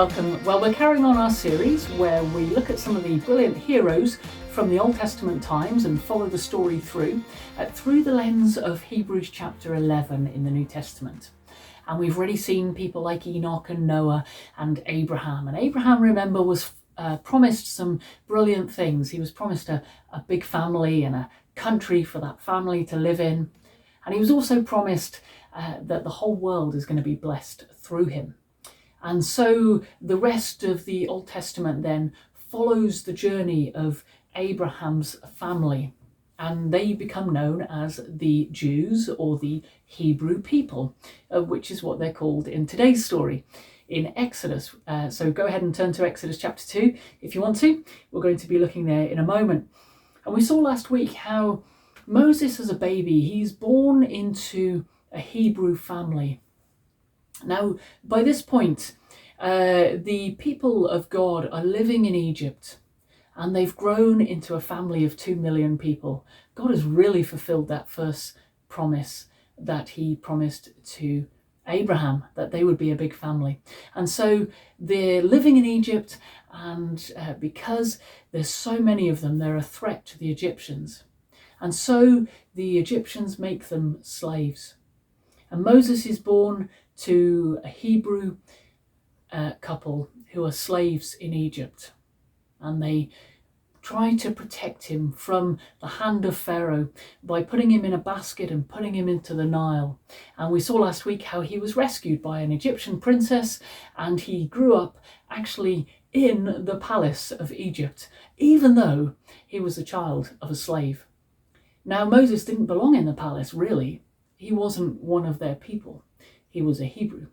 welcome. Well, we're carrying on our series where we look at some of the brilliant heroes from the Old Testament times and follow the story through the lens of Hebrews chapter 11 in the New Testament. And we've already seen people like Enoch and Noah and Abraham. And Abraham, remember, was promised some brilliant things. He was promised a big family and a country for that family to live in. And he was also promised that the whole world is going to be blessed through him. And so the rest of the Old Testament then follows the journey of Abraham's family, and they become known as the Jews or the Hebrew people, which is what they're called in today's story in Exodus. So go ahead and turn to Exodus chapter 2 if you want to. We're going to be looking there in a moment. And we saw last week how Moses, as a baby, he's born into a Hebrew family. Now, by this point, the people of God are living in Egypt, and they've grown into a family of 2 million people. God has really fulfilled that first promise that he promised to Abraham, that they would be a big family. And so they're living in Egypt, and because there's so many of them, they're a threat to the Egyptians. And so the Egyptians make them slaves. And Moses is born to a Hebrew couple who are slaves in Egypt. And they try to protect him from the hand of Pharaoh by putting him in a basket and putting him into the Nile. And we saw last week how he was rescued by an Egyptian princess, and he grew up actually in the palace of Egypt, even though he was a child of a slave. Now, Moses didn't belong in the palace, really. He wasn't one of their people. He was a Hebrew.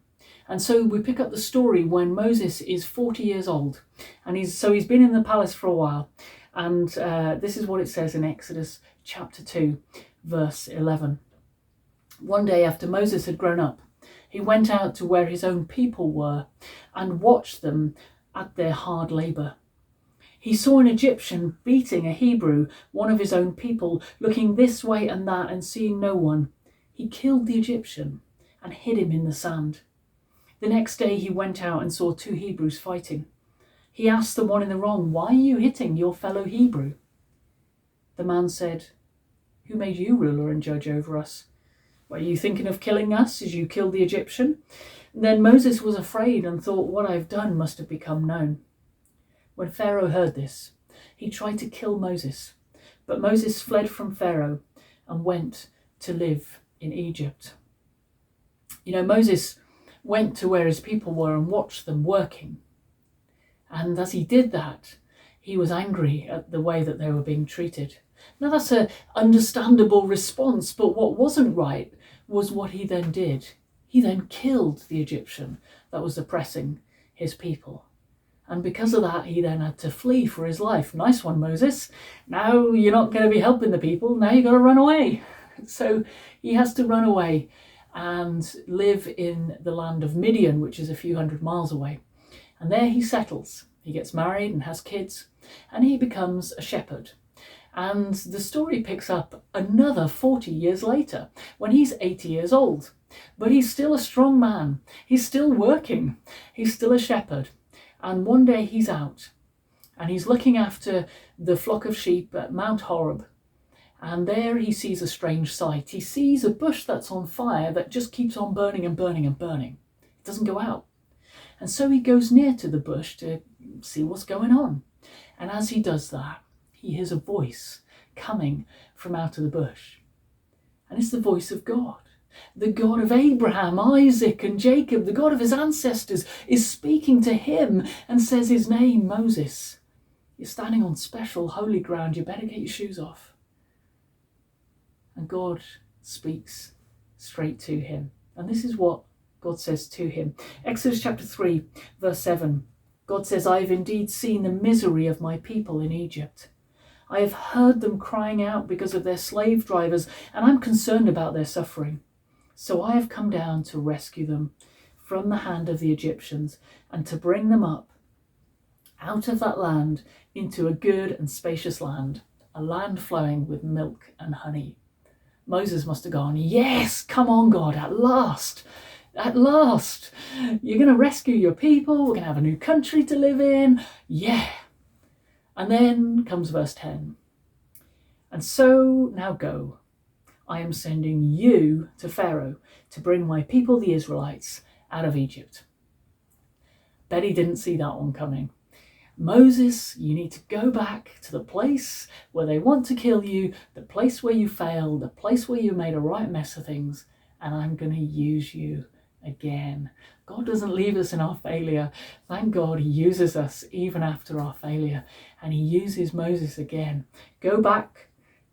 And so we pick up the story when Moses is 40 years old. And he's been in the palace for a while. And this is what it says in Exodus chapter 2, verse 11. One day after Moses had grown up, he went out to where his own people were and watched them at their hard labour. He saw an Egyptian beating a Hebrew, one of his own people, looking this way and that and seeing no one. He killed the Egyptian and hid him in the sand. The next day he went out and saw 2 Hebrews fighting. He asked the one in the wrong, "Why are you hitting your fellow Hebrew?" The man said, "Who made you ruler and judge over us? Were you thinking of killing us as you killed the Egyptian?" Then Moses was afraid and thought, "What I've done must have become known." When Pharaoh heard this, he tried to kill Moses. But Moses fled from Pharaoh and went to live in Egypt. You know, Moses went to where his people were and watched them working. And as he did that, he was angry at the way that they were being treated. Now, that's an understandable response, but what wasn't right was what he then did. He then killed the Egyptian that was oppressing his people. And because of that, he then had to flee for his life. Nice one, Moses. Now you're not going to be helping the people. Now you've got to run away. So he has to run away and live in the land of Midian, which is a few hundred miles away. And there he settles. He gets married and has kids, and he becomes a shepherd. And the story picks up another 40 years later, when he's 80 years old. But he's still a strong man. He's still working. He's still a shepherd. And one day he's out, and he's looking after the flock of sheep at Mount Horeb. And there he sees a strange sight. He sees a bush that's on fire that just keeps on burning and burning and burning. It doesn't go out. And so he goes near to the bush to see what's going on. And as he does that, he hears a voice coming from out of the bush. And it's the voice of God. The God of Abraham, Isaac and Jacob, the God of his ancestors, is speaking to him and says his name, Moses. You're standing on special holy ground. You better get your shoes off. And God speaks straight to him. And this is what God says to him. Exodus chapter 3, verse 7. God says, "I have indeed seen the misery of my people in Egypt. I have heard them crying out because of their slave drivers, and I'm concerned about their suffering. So I have come down to rescue them from the hand of the Egyptians and to bring them up out of that land into a good and spacious land, a land flowing with milk and honey." Moses must have gone, "Yes, come on, God, at last." At last, you're going to rescue your people. We're going to have a new country to live in. Yeah. And then comes verse 10. And so now go. I am sending you to Pharaoh to bring my people, the Israelites, out of Egypt. Betty didn't see that one coming. Moses, you need to go back to the place where they want to kill you, the place where you failed, the place where you made a right mess of things, and I'm going to use you again. God doesn't leave us in our failure. Thank God he uses us even after our failure, and he uses Moses again. Go back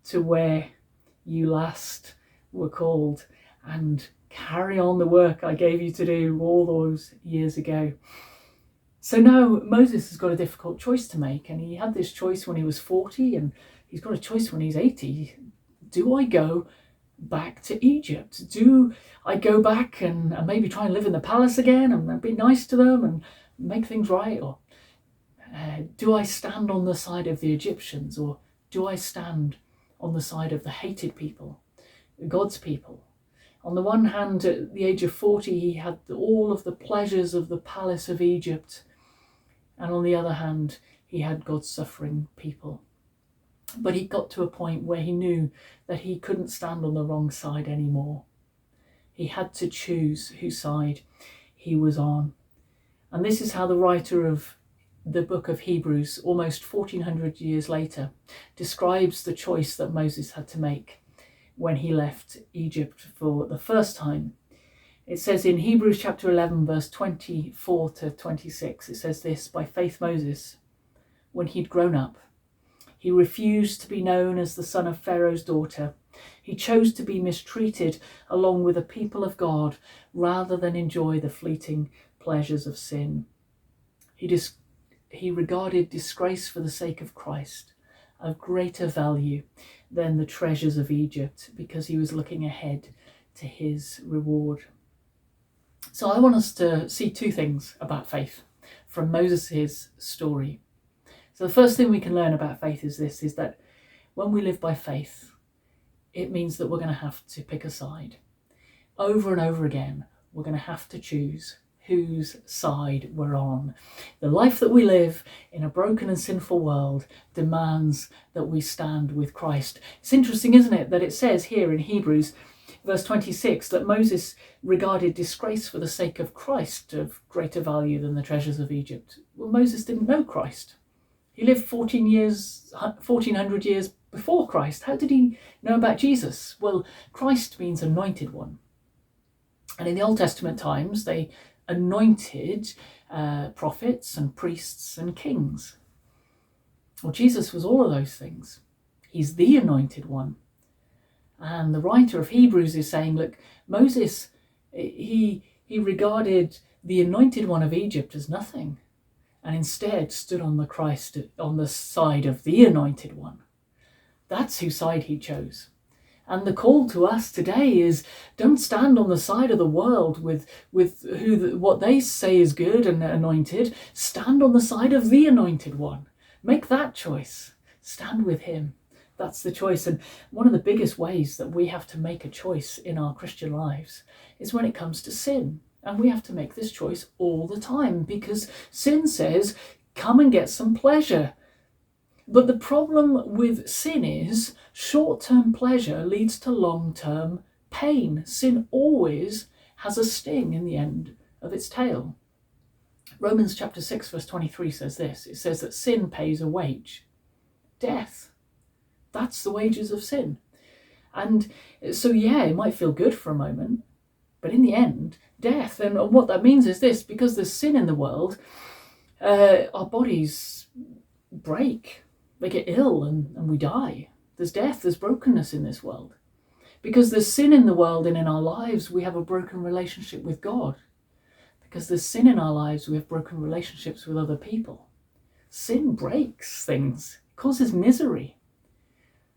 to where you last were called and carry on the work I gave you to do all those years ago. So now Moses has got a difficult choice to make, and he had this choice when he was 40, and he's got a choice when he's 80. Do I go back to Egypt? Do I go back and maybe try and live in the palace again and be nice to them and make things right? Or do I stand on the side of the Egyptians? Or do I stand on the side of the hated people, God's people? On the one hand, at the age of 40, he had all of the pleasures of the palace of Egypt. And on the other hand, he had God's suffering people. But he got to a point where he knew that he couldn't stand on the wrong side anymore. He had to choose whose side he was on. And this is how the writer of the book of Hebrews, almost 1400 years later, describes the choice that Moses had to make when he left Egypt for the first time. It says in Hebrews chapter 11, verse 24 to 26, it says this: by faith Moses, when he'd grown up, he refused to be known as the son of Pharaoh's daughter. He chose to be mistreated along with the people of God rather than enjoy the fleeting pleasures of sin. He regarded disgrace for the sake of Christ of greater value than the treasures of Egypt, because he was looking ahead to his reward. So I want us to see two things about faith from Moses' story. So the first thing we can learn about faith is this, is that when we live by faith, it means that we're going to have to pick a side. Over and over again, we're going to have to choose whose side we're on. The life that we live in a broken and sinful world demands that we stand with Christ. It's interesting, isn't it, that it says here in Hebrews verse 26 that Moses regarded disgrace for the sake of Christ of greater value than the treasures of Egypt. Well, Moses didn't know Christ. He lived 1400 years before Christ. How did he know about Jesus? Well, Christ means anointed one. And in the Old Testament times, they anointed prophets and priests and kings. Well, Jesus was all of those things. He's the anointed one. And the writer of Hebrews is saying, look, Moses, he regarded the anointed one of Egypt as nothing, and instead stood on the side of the anointed one. That's whose side he chose. And the call to us today is, don't stand on the side of the world with what they say is good and anointed. Stand on the side of the anointed one. Make that choice. Stand with him. That's the choice. And one of the biggest ways that we have to make a choice in our Christian lives is when it comes to sin. And we have to make this choice all the time, because sin says, come and get some pleasure. But the problem with sin is short-term pleasure leads to long-term pain. Sin always has a sting in the end of its tail. Romans chapter 6 verse 23 says this. It says that sin pays a wage. Death. That's the wages of sin. And so, yeah, it might feel good for a moment, but in the end, death. And what that means is this: because there's sin in the world, our bodies break, they get ill, and we die. There's death, there's brokenness in this world. Because there's sin in the world and in our lives, we have a broken relationship with God. Because there's sin in our lives, we have broken relationships with other people. Sin breaks things, causes misery.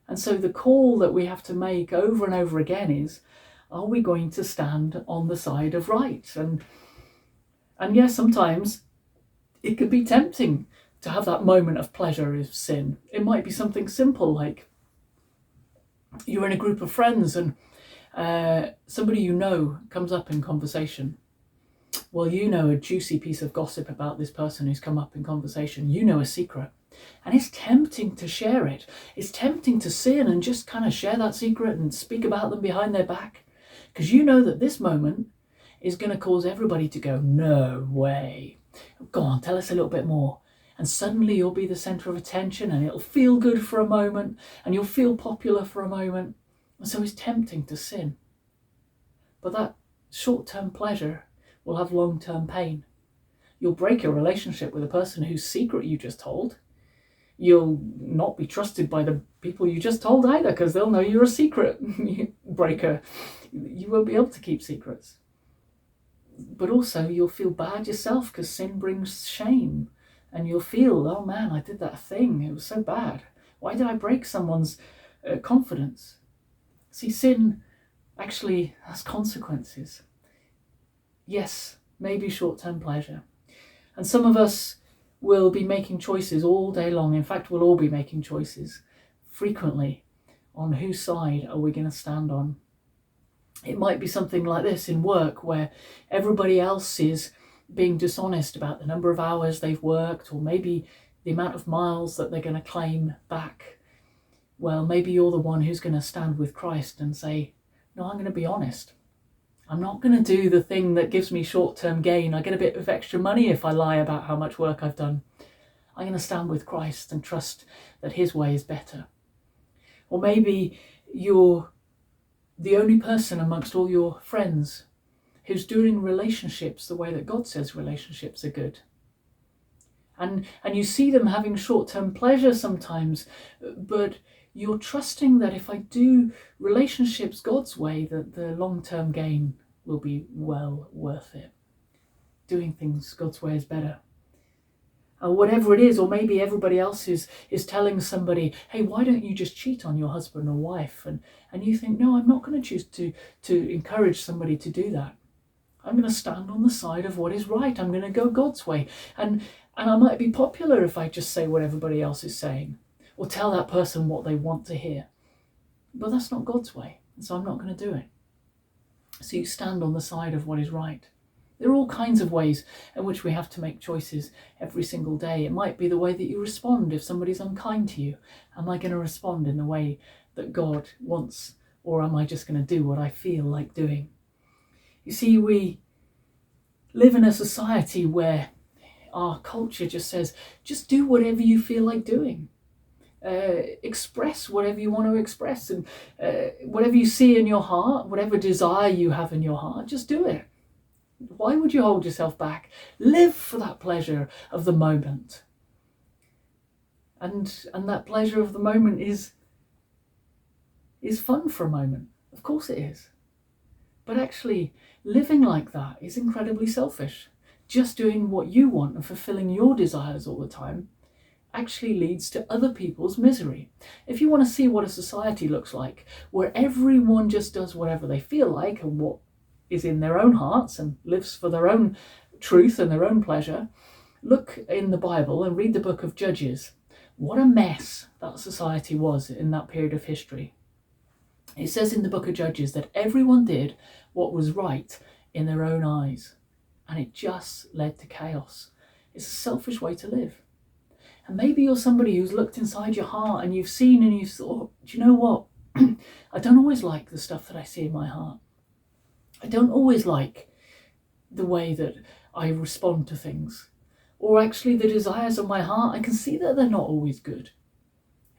And so the call that we have to make over and over again is, are we going to stand on the side of right? And yes, sometimes it could be tempting to have that moment of pleasure of sin. It might be something simple, like you're in a group of friends and Somebody you know comes up in conversation. Well, you know a juicy piece of gossip about this person who's come up in conversation. You know a secret. And it's tempting to share it. It's tempting to sin and just kind of share that secret and speak about them behind their back. Because you know that this moment is going to cause everybody to go, no way. Go on, tell us a little bit more. And suddenly you'll be the centre of attention and it'll feel good for a moment and you'll feel popular for a moment. And so it's tempting to sin. But that short-term pleasure will have long-term pain. You'll break your relationship with a person whose secret you just told. You'll not be trusted by the people you just told either, because they'll know you're a secret breaker. You won't be able to keep secrets. But also you'll feel bad yourself because sin brings shame. And you'll feel, oh man, I did that thing. It was so bad. Why did I break someone's confidence? See, sin actually has consequences. Yes, maybe short-term pleasure. And some of us will be making choices all day long. In fact, we'll all be making choices frequently on whose side are we going to stand on. It might be something like this in work where everybody else is being dishonest about the number of hours they've worked or maybe the amount of miles that they're going to claim back. Well, maybe you're the one who's going to stand with Christ and say, no, I'm going to be honest. I'm not going to do the thing that gives me short-term gain. I get a bit of extra money if I lie about how much work I've done. I'm going to stand with Christ and trust that his way is better. Or maybe you're the only person amongst all your friends who's doing relationships the way that God says relationships are good. And you see them having short-term pleasure sometimes, but you're trusting that if I do relationships God's way, that the long-term gain will be well worth it. Doing things God's way is better. Or whatever it is, or maybe everybody else is telling somebody, hey, why don't you just cheat on your husband or wife? And you think, no, I'm not going to choose to encourage somebody to do that. I'm going to stand on the side of what is right. I'm going to go God's way. And I might be popular if I just say what everybody else is saying or tell that person what they want to hear. But that's not God's way, and so I'm not going to do it. So you stand on the side of what is right. There are all kinds of ways in which we have to make choices every single day. It might be the way that you respond if somebody's unkind to you. Am I going to respond in the way that God wants, or am I just going to do what I feel like doing? You see, we live in a society where our culture just says, just do whatever you feel like doing. Express whatever you want to express, and whatever you see in your heart, whatever desire you have in your heart, just do it. Why would you hold yourself back? Live for that pleasure of the moment. And that pleasure of the moment is fun for a moment. Of course it is. But actually, living like that is incredibly selfish. Just doing what you want and fulfilling your desires all the time actually leads to other people's misery. If you want to see what a society looks like, where everyone just does whatever they feel like and what is in their own hearts and lives for their own truth and their own pleasure, look in the Bible and read the book of Judges. What a mess that society was in that period of history. It says in the book of Judges that everyone did what was right in their own eyes, and it just led to chaos. It's a selfish way to live. And maybe you're somebody who's looked inside your heart and you've seen and you've thought, do you know what? I don't always like the stuff that I see in my heart. I don't always like the way that I respond to things. Or actually the desires of my heart, I can see that they're not always good.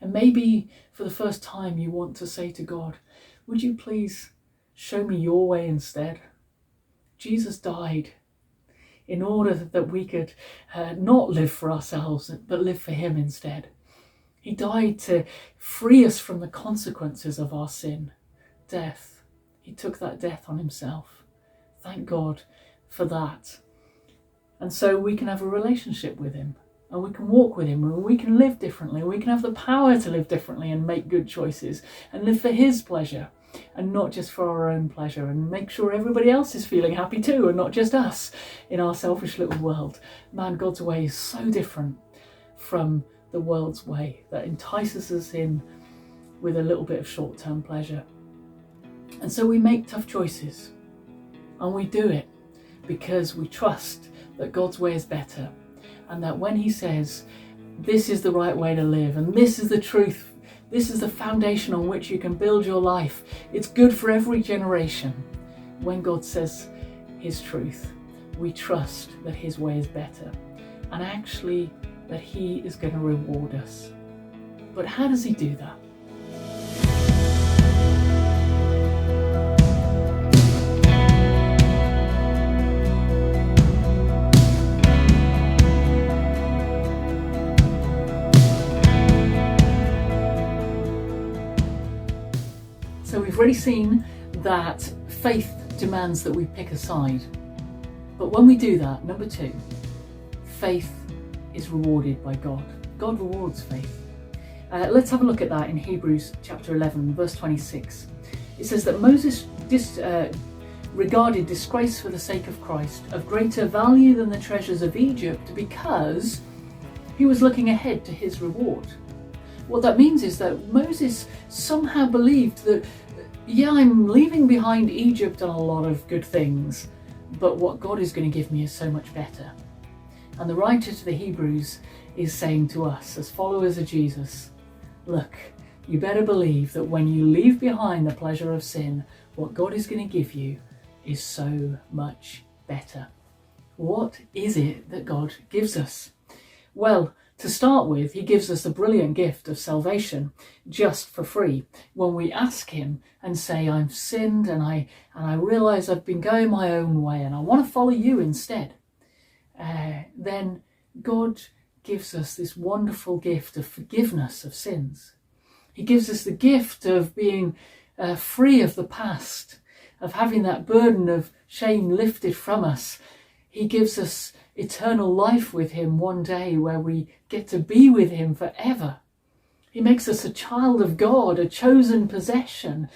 And maybe for the first time you want to say to God, would you please show me your way instead? Jesus died in order that we could not live for ourselves, but live for him instead. He died to free us from the consequences of our sin, death. He took that death on himself. Thank God for that. And so we can have a relationship with him, and we can walk with him, and we can live differently. We can have the power to live differently and make good choices and live for his pleasure and not just for our own pleasure, and make sure everybody else is feeling happy too and not just us in our selfish little world. Man, God's way is so different from the world's way that entices us in with a little bit of short-term pleasure. And so we make tough choices, and we do it because we trust that God's way is better, and that when he says, this is the right way to live, and this is the truth, this is the foundation on which you can build your life, it's good for every generation. When God says his truth, we trust that his way is better, and actually that he is going to reward us. But how does he do that? So we've already seen that faith demands that we pick a side. But when we do that, number 2, faith is rewarded by God. God rewards faith. Let's have a look at that in Hebrews chapter 11, verse 26. It says that Moses regarded disgrace for the sake of Christ of greater value than the treasures of Egypt because he was looking ahead to his reward. What that means is that Moses somehow believed that, yeah, I'm leaving behind Egypt and a lot of good things, but what God is going to give me is so much better. And the writer to the Hebrews is saying to us as followers of Jesus, look, you better believe that when you leave behind the pleasure of sin, what God is going to give you is so much better. What is it that God gives us? Well, to start with, he gives us the brilliant gift of salvation just for free. When we ask him and say, I've sinned and I realise I've been going my own way and I want to follow you instead, then God gives us this wonderful gift of forgiveness of sins. He gives us the gift of being free of the past, of having that burden of shame lifted from us. He gives us eternal life with him one day where we get to be with him forever. He makes us a child of God, a chosen possession.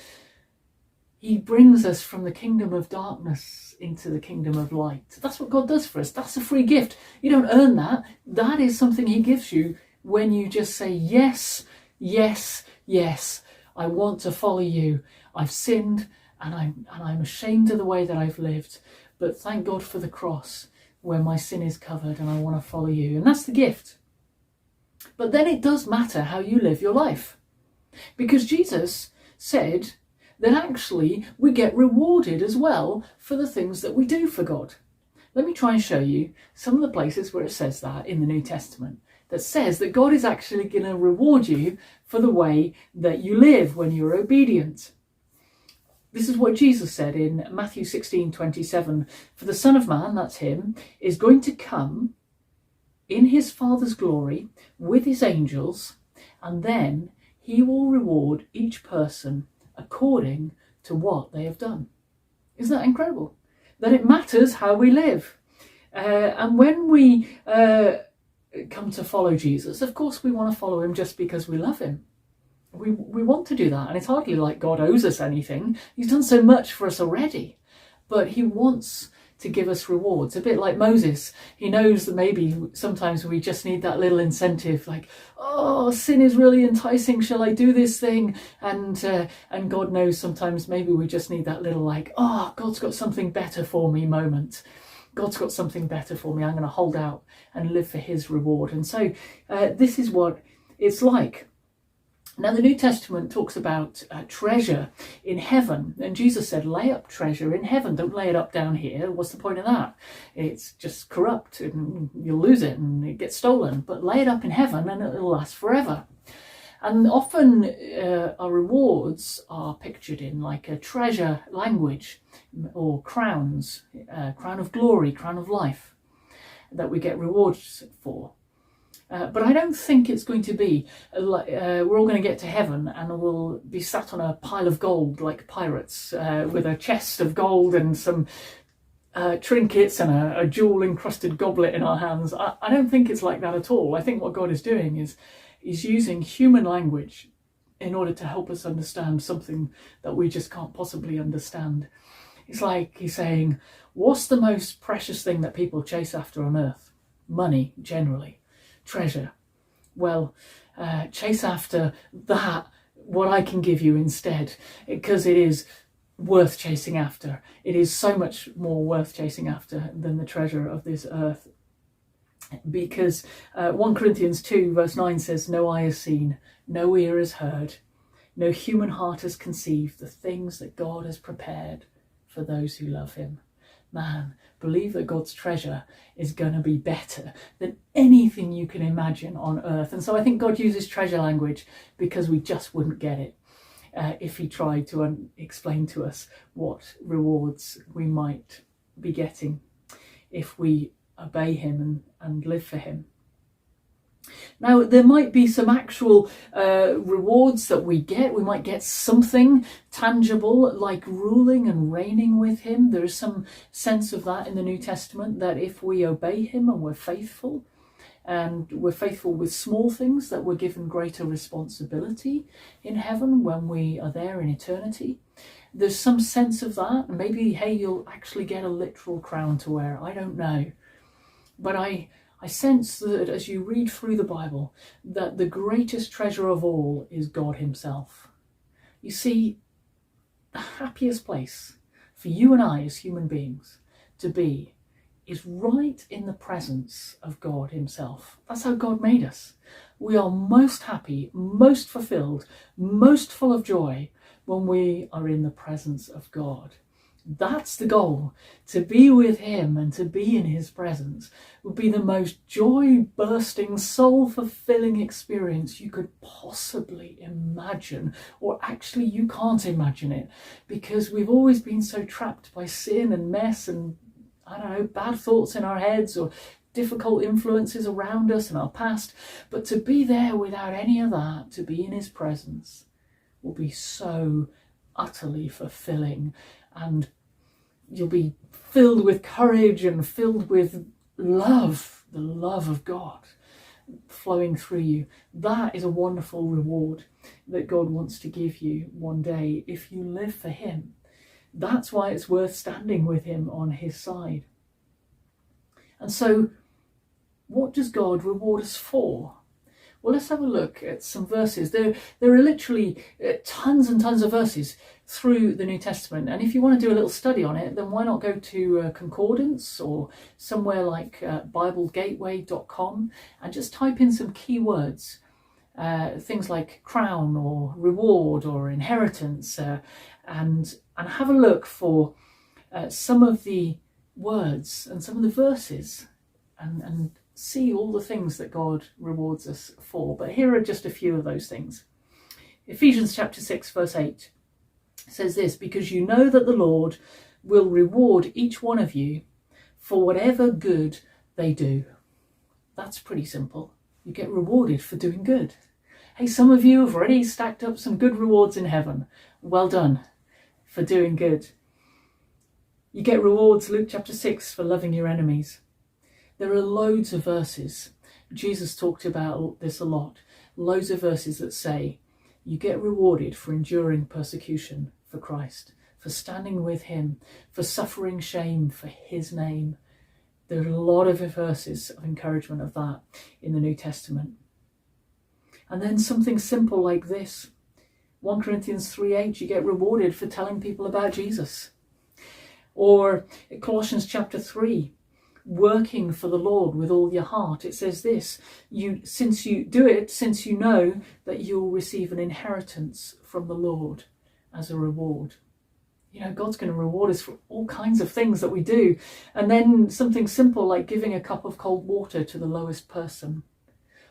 He brings us from the kingdom of darkness into the kingdom of light. That's what God does for us. That's a free gift. You don't earn that. That is something he gives you when you just say, yes, yes, yes, I want to follow you. I've sinned and I'm ashamed of the way that I've lived. But thank God for the cross where my sin is covered and I want to follow you. And that's the gift. But then it does matter how you live your life. Because Jesus said that actually we get rewarded as well for the things that we do for God. Let me try and show you some of the places where it says that in the New Testament, that says that God is actually going to reward you for the way that you live when you're obedient. This is what Jesus said in Matthew 16:27. For the Son of Man, that's him, is going to come in his Father's glory with his angels, and then he will reward each person according to what they have done. Isn't that incredible? That it matters how we live. And when we come to follow Jesus, of course we want to follow him just because we love him. We want to do that, and it's hardly like God owes us anything. He's done so much for us already, but he wants to give us rewards. A bit like Moses, he knows that maybe sometimes we just need that little incentive, like, oh, sin is really enticing, shall I do this thing? And God knows sometimes maybe we just need that little, like, oh, God's got something better for me moment. God's got something better for me. I'm going to hold out and live for his reward. And so this is what it's like. Now, the New Testament talks about treasure in heaven. And Jesus said, lay up treasure in heaven. Don't lay it up down here. What's the point of that? It's just corrupt and you'll lose it and it gets stolen. But lay it up in heaven and it'll last forever. And often our rewards are pictured in like a treasure language or crowns, crown of glory, crown of life that we get rewards for. But I don't think it's going to be we're all going to get to heaven and we'll be sat on a pile of gold like pirates with a chest of gold and some trinkets and a jewel encrusted goblet in our hands. I don't think it's like that at all. I think what God is doing is using human language in order to help us understand something that we just can't possibly understand. It's like he's saying, what's the most precious thing that people chase after on earth? Money, generally. Treasure. Well, chase after that, what I can give you instead, because it is worth chasing after. It is so much more worth chasing after than the treasure of this earth. Because 1 Corinthians 2 verse 9 says, "No eye has seen, no ear has heard, no human heart has conceived the things that God has prepared for those who love him." Man, believe that God's treasure is going to be better than anything you can imagine on earth. And so I think God uses treasure language because we just wouldn't get it if he tried to explain to us what rewards we might be getting if we obey him and live for him. Now, there might be some actual rewards that we get. We might get something tangible like ruling and reigning with him. There is some sense of that in the New Testament, that if we obey him and we're faithful with small things, that we're given greater responsibility in heaven when we are there in eternity. There's some sense of that. Maybe, hey, you'll actually get a literal crown to wear. I don't know. But I sense that as you read through the Bible, that the greatest treasure of all is God himself. You see, the happiest place for you and I as human beings to be is right in the presence of God himself. That's how God made us. We are most happy, most fulfilled, most full of joy when we are in the presence of God. That's the goal. To be with him and to be in his presence would be the most joy-bursting, soul-fulfilling experience you could possibly imagine. Or actually, you can't imagine it, because we've always been so trapped by sin and mess and, I don't know, bad thoughts in our heads or difficult influences around us in our past. But to be there without any of that, to be in his presence, will be so utterly fulfilling. And you'll be filled with courage and filled with love, the love of God flowing through you. That is a wonderful reward that God wants to give you one day if you live for him. That's why it's worth standing with him on his side. And so, what does God reward us for? Well, let's have a look at some verses. There are literally tons and tons of verses through the New Testament. And if you want to do a little study on it, then why not go to Concordance or somewhere like BibleGateway.com and just type in some keywords, things like crown or reward or inheritance, and have a look for some of the words and some of the verses and see all the things that God rewards us for. But here are just a few of those things. Ephesians chapter 6 verse 8 says this: "Because you know that the Lord will reward each one of you for whatever good they do." That's pretty simple. You get rewarded for doing good. Hey, some of you have already stacked up some good rewards in heaven. Well done for doing good. You get rewards, Luke chapter 6, for loving your enemies. There are loads of verses. Jesus talked about this a lot. Loads of verses that say you get rewarded for enduring persecution for Christ, for standing with him, for suffering shame for his name. There are a lot of verses of encouragement of that in the New Testament. And then something simple like this. 1 Corinthians 3:8, you get rewarded for telling people about Jesus. Or Colossians chapter 3, working for the Lord with all your heart. It says this: since you know that you'll receive an inheritance from the Lord as a reward. You know, God's going to reward us for all kinds of things that we do. And then something simple like giving a cup of cold water to the lowest person,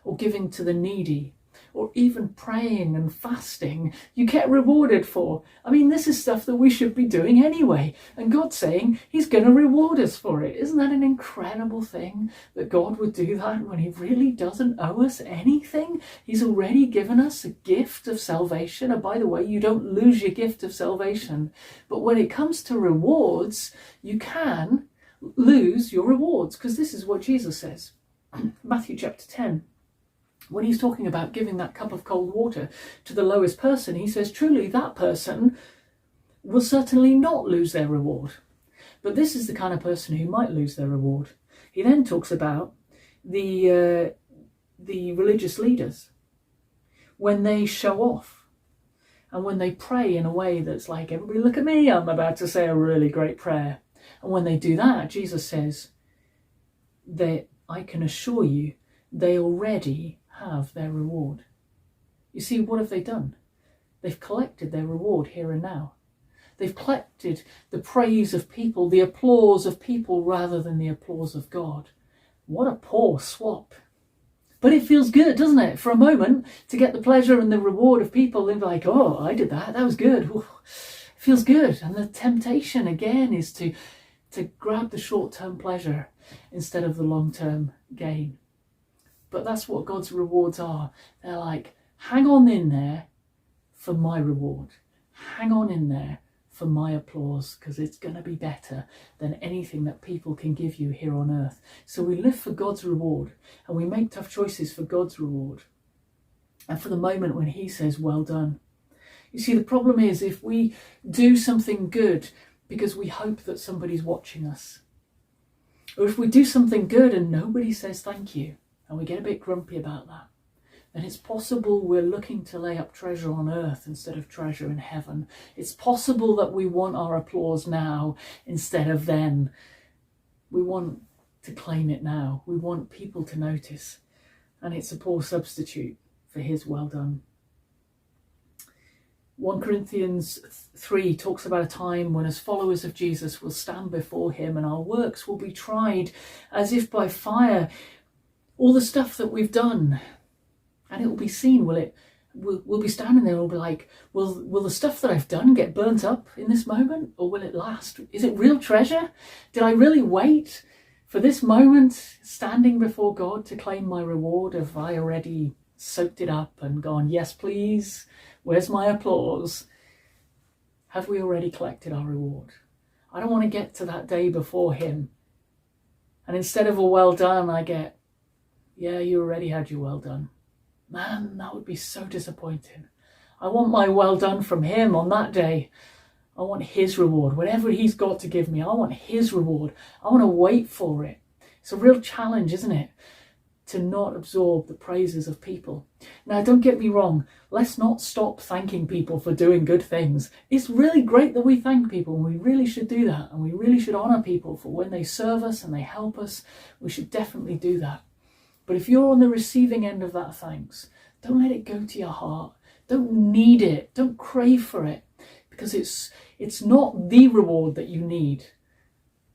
or giving to the needy, or even praying and fasting, you get rewarded for. I mean, this is stuff that we should be doing anyway. And God's saying he's going to reward us for it. Isn't that an incredible thing, that God would do that when he really doesn't owe us anything? He's already given us a gift of salvation. And by the way, you don't lose your gift of salvation. But when it comes to rewards, you can lose your rewards, because this is what Jesus says. Matthew chapter 10. When he's talking about giving that cup of cold water to the lowest person, he says, truly that person will certainly not lose their reward. But this is the kind of person who might lose their reward. He then talks about the religious leaders when they show off And when they pray in a way that's like, everybody look at me, I'm about to say a really great prayer. And when they do that, Jesus says that I can assure you they already have their reward. You see, what have they done? They've collected their reward here and now. They've collected the praise of people, the applause of people rather than the applause of God. What a poor swap. But it feels good, doesn't it? For a moment, to get the pleasure and the reward of people, they're like, oh, I did that. That was good. Ooh, it feels good. And the temptation, again, is to grab the short-term pleasure instead of the long-term gain. But that's what God's rewards are. They're like, hang on in there for my reward. Hang on in there for my applause, because it's going to be better than anything that people can give you here on earth. So we live for God's reward, and we make tough choices for God's reward. And for the moment when he says, well done. You see, the problem is if we do something good because we hope that somebody's watching us, or if we do something good and nobody says thank you, and we get a bit grumpy about that, then it's possible we're looking to lay up treasure on earth instead of treasure in heaven. It's possible that we want our applause now instead of then. We want to claim it now. We want people to notice. And it's a poor substitute for his well done. 1 Corinthians 3 talks about a time when as followers of Jesus we'll stand before him and our works will be tried as if by fire. All the stuff that we've done, and it will be seen. We'll be standing there and we'll be like, will the stuff that I've done get burnt up in this moment, or will it last? Is it real treasure? Did I really wait for this moment standing before God to claim my reward? Have I already soaked it up and gone, yes please, where's my applause? Have we already collected our reward? I don't want to get to that day before him, and instead of a well done I get, yeah, you already had your well done. Man, that would be so disappointing. I want my well done from him on that day. I want his reward. Whatever he's got to give me, I want his reward. I want to wait for it. It's a real challenge, isn't it? To not absorb the praises of people. Now, don't get me wrong. Let's not stop thanking people for doing good things. It's really great that we thank people, and we really should do that. And we really should honour people for when they serve us and they help us. We should definitely do that. But if you're on the receiving end of that thanks, don't let it go to your heart. Don't need it. Don't crave for it, because it's not the reward that you need.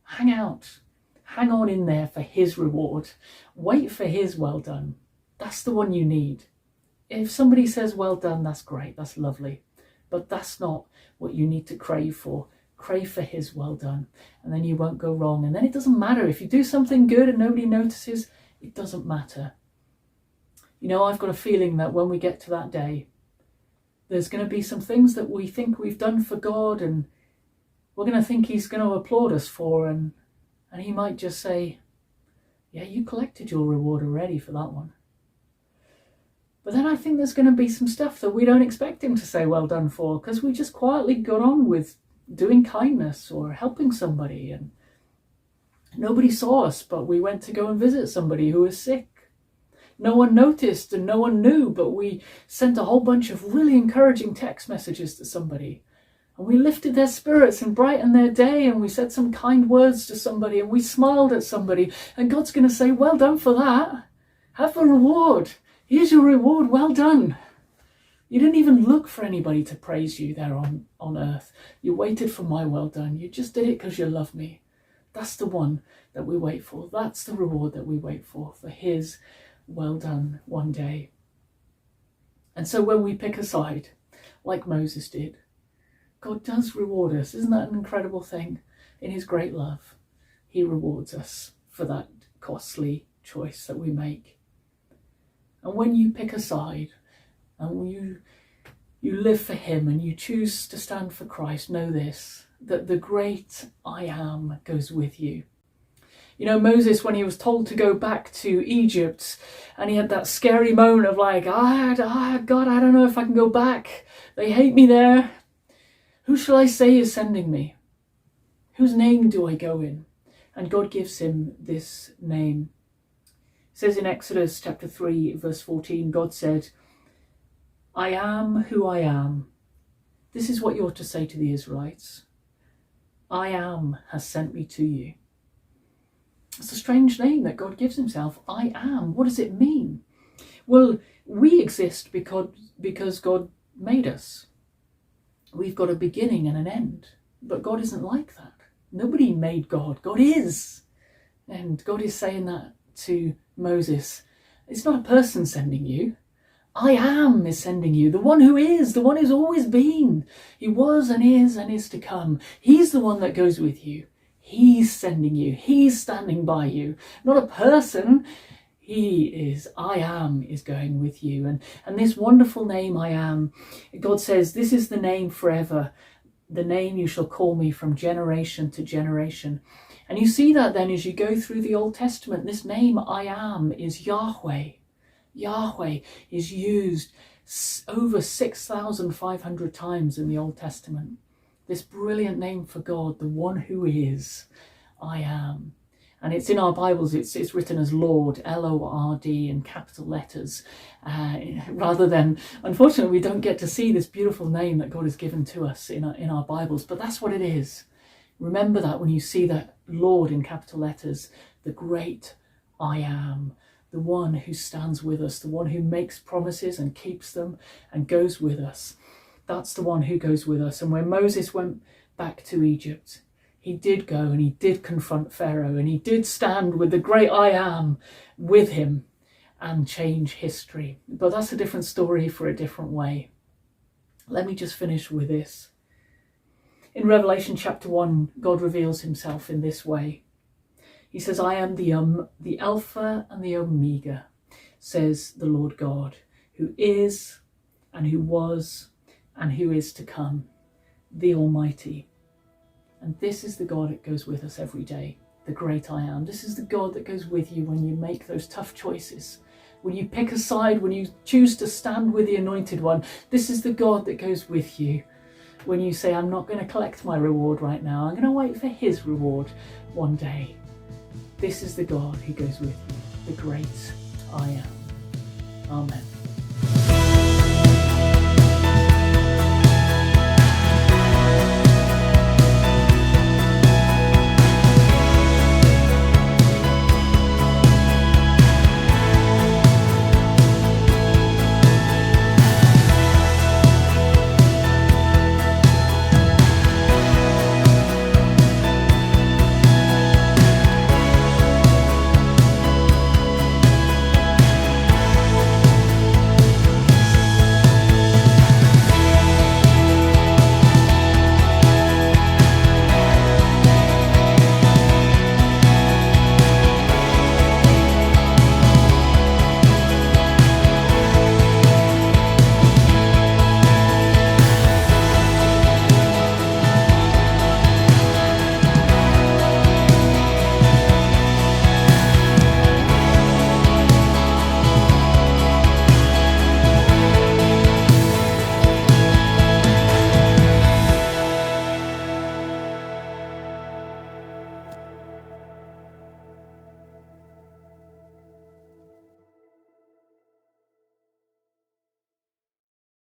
Hang out. Hang on in there for his reward. Wait for his well done. That's the one you need. If somebody says well done, that's great. That's lovely. But that's not what you need to crave for. Crave for his well done. And then you won't go wrong. And then it doesn't matter. If you do something good and nobody notices, it doesn't matter. You know, I've got a feeling that when we get to that day, there's going to be some things that we think we've done for God, and we're going to think he's going to applaud us for, and he might just say, yeah, you collected your reward already for that one. But then I think there's going to be some stuff that we don't expect him to say well done for, because we just quietly got on with doing kindness or helping somebody, and nobody saw us, but we went to go and visit somebody who was sick. No one noticed and no one knew, but we sent a whole bunch of really encouraging text messages to somebody. And we lifted their spirits and brightened their day, and we said some kind words to somebody, and we smiled at somebody. And God's going to say, well done for that. Have a reward. Here's your reward. Well done. You didn't even look for anybody to praise you there on earth. You waited for my well done. You just did it because you love me. That's the one that we wait for. That's the reward that we wait for his well done one day. And so when we pick a side, like Moses did, God does reward us. Isn't that an incredible thing? In his great love, he rewards us for that costly choice that we make. And when you pick a side and you live for him and you choose to stand for Christ, know this, that the great I am goes with you. You know, Moses, when he was told to go back to Egypt, and he had that scary moment of like, God, I don't know if I can go back. They hate me there. Who shall I say is sending me? Whose name do I go in? And God gives him this name. It says in Exodus chapter 3, verse 14, God said, I am who I am. This is what you're to say to the Israelites. I am has sent me to you. It's a strange name that God gives himself. I am. What does it mean? Well, we exist because God made us. We've got a beginning and an end. But God isn't like that. Nobody made God. God is. And God is saying that to Moses. It's not a person sending you. I am is sending you. The one who is, the one who's always been. He was and is to come. He's the one that goes with you. He's sending you. He's standing by you. Not a person. He is. I am is going with you. And this wonderful name, I am, God says, this is the name forever. The name you shall call me from generation to generation. And you see that then as you go through the Old Testament. This name, I am, is Yahweh. Yahweh is used over 6,500 times in the Old Testament. This brilliant name for God, the one who is, I am. And it's in our Bibles, it's written as Lord, L-O-R-D, in capital letters, rather than, unfortunately, we don't get to see this beautiful name that God has given to us in our Bibles, but that's what it is. Remember that when you see that Lord in capital letters, the great I am, the one who stands with us, the one who makes promises and keeps them and goes with us. That's the one who goes with us. And when Moses went back to Egypt, he did go and he did confront Pharaoh and he did stand with the great I am with him and change history. But that's a different story for a different way. Let me just finish with this. In Revelation chapter 1, God reveals himself in this way. He says, I am the Alpha and the Omega, says the Lord God, who is and who was and who is to come, the Almighty. And this is the God that goes with us every day, the great I am. This is the God that goes with you when you make those tough choices, when you pick a side, when you choose to stand with the Anointed One. This is the God that goes with you when you say, I'm not going to collect my reward right now. I'm going to wait for his reward one day. This is the God who goes with you, the great I am. Amen.